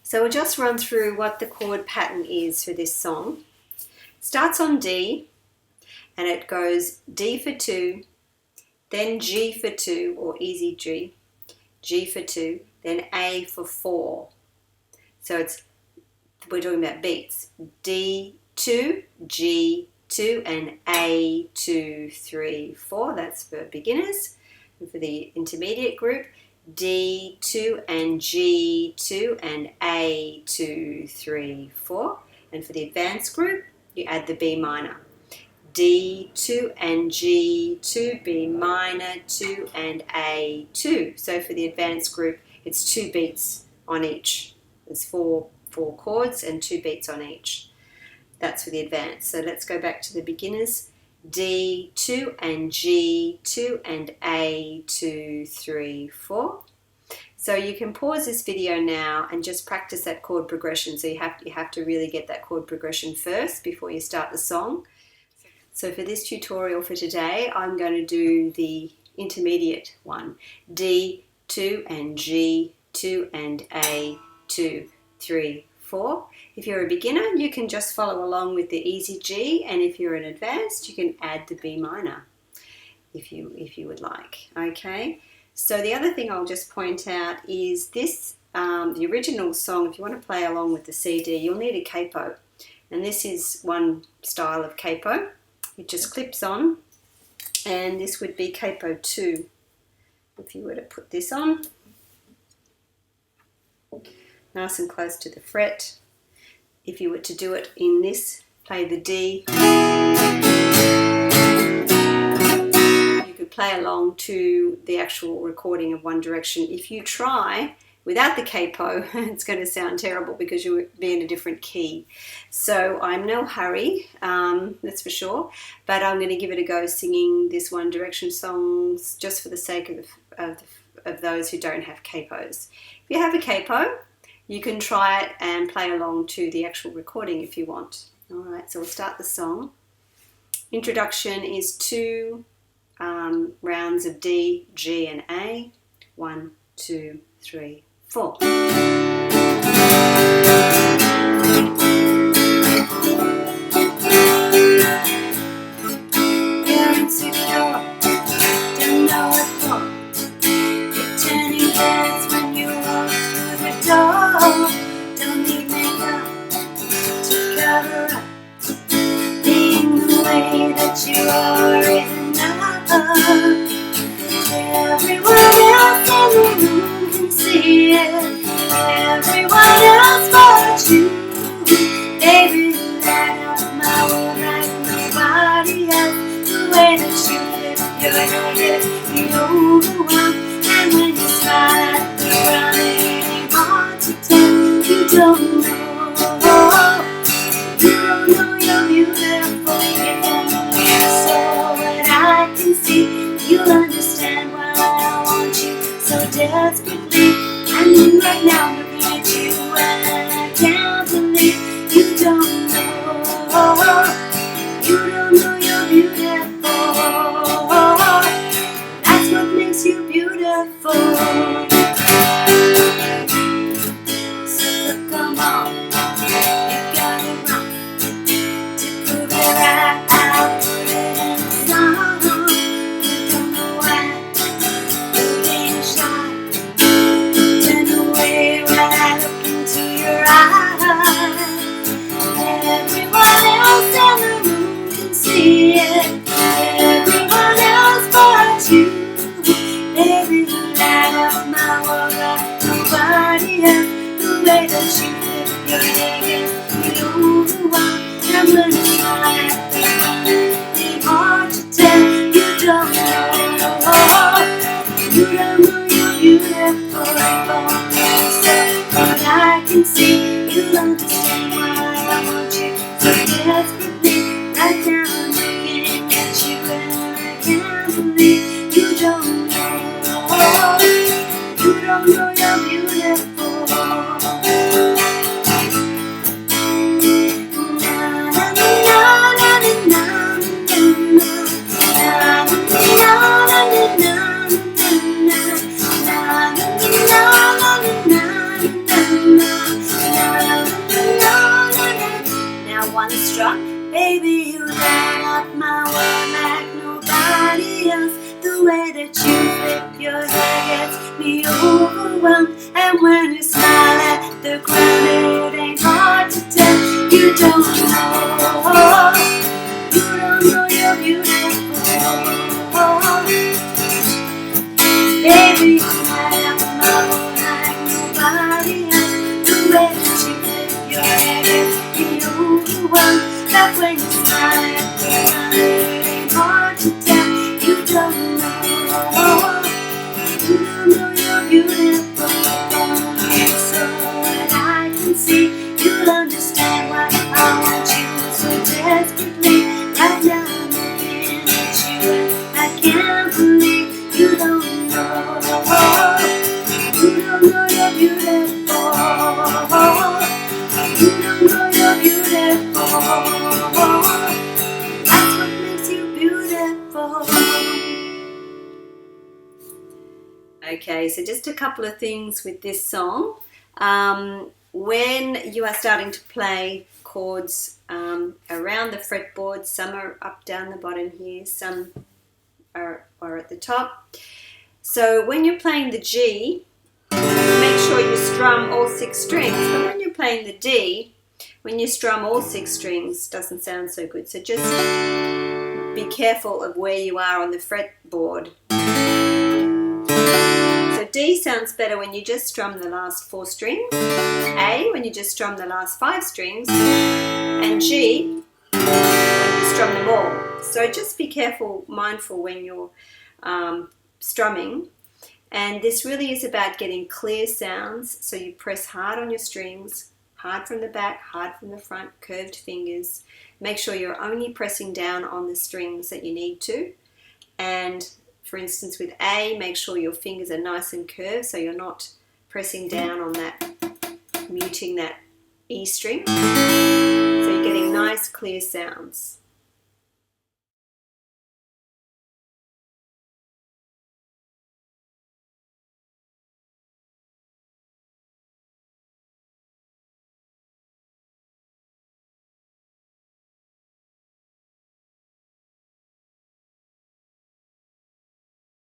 So we'll just run through what the chord pattern is for this song. Starts on D and it goes D for 2, then G for 2 or easy G, G for 2, then A for 4. So we're talking about beats. D2, G2 and A2, 3, 4. That's for beginners. And for the intermediate group, D2 and G2 and A2, 3, 4. And for the advanced group, you add the B minor. D2 and G2, B minor, 2 and A2. So for the advanced group, it's 2 beats on each. There's four chords and 2 beats on each. That's for the advanced. So let's go back to the beginners. D2 and G2 and A2, 3, 4. So you can pause this video now and just practice that chord progression. So you have to really get that chord progression first before you start the song. So for this tutorial for today, I'm going to do the intermediate one. D2 and G2 and A2, 3, 4. If you're a beginner, you can just follow along with the easy G, and if you're an advanced, you can add the B minor if you would like. Okay. So the other thing I'll just point out is this, the original song. If you want to play along with the CD, you'll need a capo, and this is one style of capo. It just clips on, and this would be capo 2 if you were to put this on. Nice and close to the fret. If you were to do it in this, play the D. You could play along to the actual recording of One Direction. If you try without the capo, it's going to sound terrible because you'll be in a different key. So I'm no hurry, that's for sure, but I'm going to give it a go singing this One Direction songs just for the sake of those who don't have capos. If you have a capo, you can try it and play along to the actual recording if you want. All right, so we'll start the song. Introduction is 2 rounds of D, G and A. 1, 2, 3, 4. You're insecure, don't know what for. You're turning heads when you walk through the door. Don't need makeup to cover up being the way that you are enough. Everyone else in the room can see it. Everyone else but you. Baby, you light up my world like nobody else. The way that you lift your head, you overwhelm. And when you smile at the ground, it ain't hard to tell. You don't know. You don't know you're beautiful. If only you saw what I can see, you'll understand why I want you so desperately. I'm in right now looking at you and I can't believe you don't know. You don't know you're beautiful. That's what makes you beautiful. So come on, you got it wrong. To prove it right, I'll put it in the song. You don't know why you're being shy. Turn away when I look into your eyes. Everyone else in the room can see it. Everyone else but you. Baby, you light up my world like nobody else. The way that you lift your head, you overwhelm. And when you smile at me, it's hard to tell. You don't know. You don't know you're beautiful. If only you saw what I can see, you'll understand why I want you so desperately. Right now I'm looking at you and I can't believe you don't know. You don't know you're beautiful. Na na na na na na na na na. way that you flip your hair gets me overwhelmed. And when you smile at the ground, it ain't hard to tell. You don't know, you're beautiful. Baby, you light up my world like nobody else. The way that you flip your hair gets me overwhelmed. That when you smile at the ground, it ain't hard to tell. You don't know you're beautiful. So when I can see, you'll understand why I want you so desperately. Right now I'm looking at you and I can't believe you don't know. You don't know you're beautiful. You don't know you're beautiful. That's what makes you beautiful. Okay, so just a couple of things with this song. When you are starting to play chords around the fretboard, some are up, down the bottom here, some are at the top. So when you're playing the G, make sure you strum all 6 strings. But when you're playing the D, when you strum all 6 strings, doesn't sound so good. So just be careful of where you are on the fretboard. So D sounds better when you just strum the last 4 strings, A when you just strum the last 5 strings, and G when you strum them all. So just be careful, mindful when you're strumming. And this really is about getting clear sounds. So you press hard on your strings, hard from the back, hard from the front, curved fingers. Make sure you're only pressing down on the strings that you need to. And for instance, with A, make sure your fingers are nice and curved so you're not pressing down on that, muting that E string. So you're getting nice, clear sounds.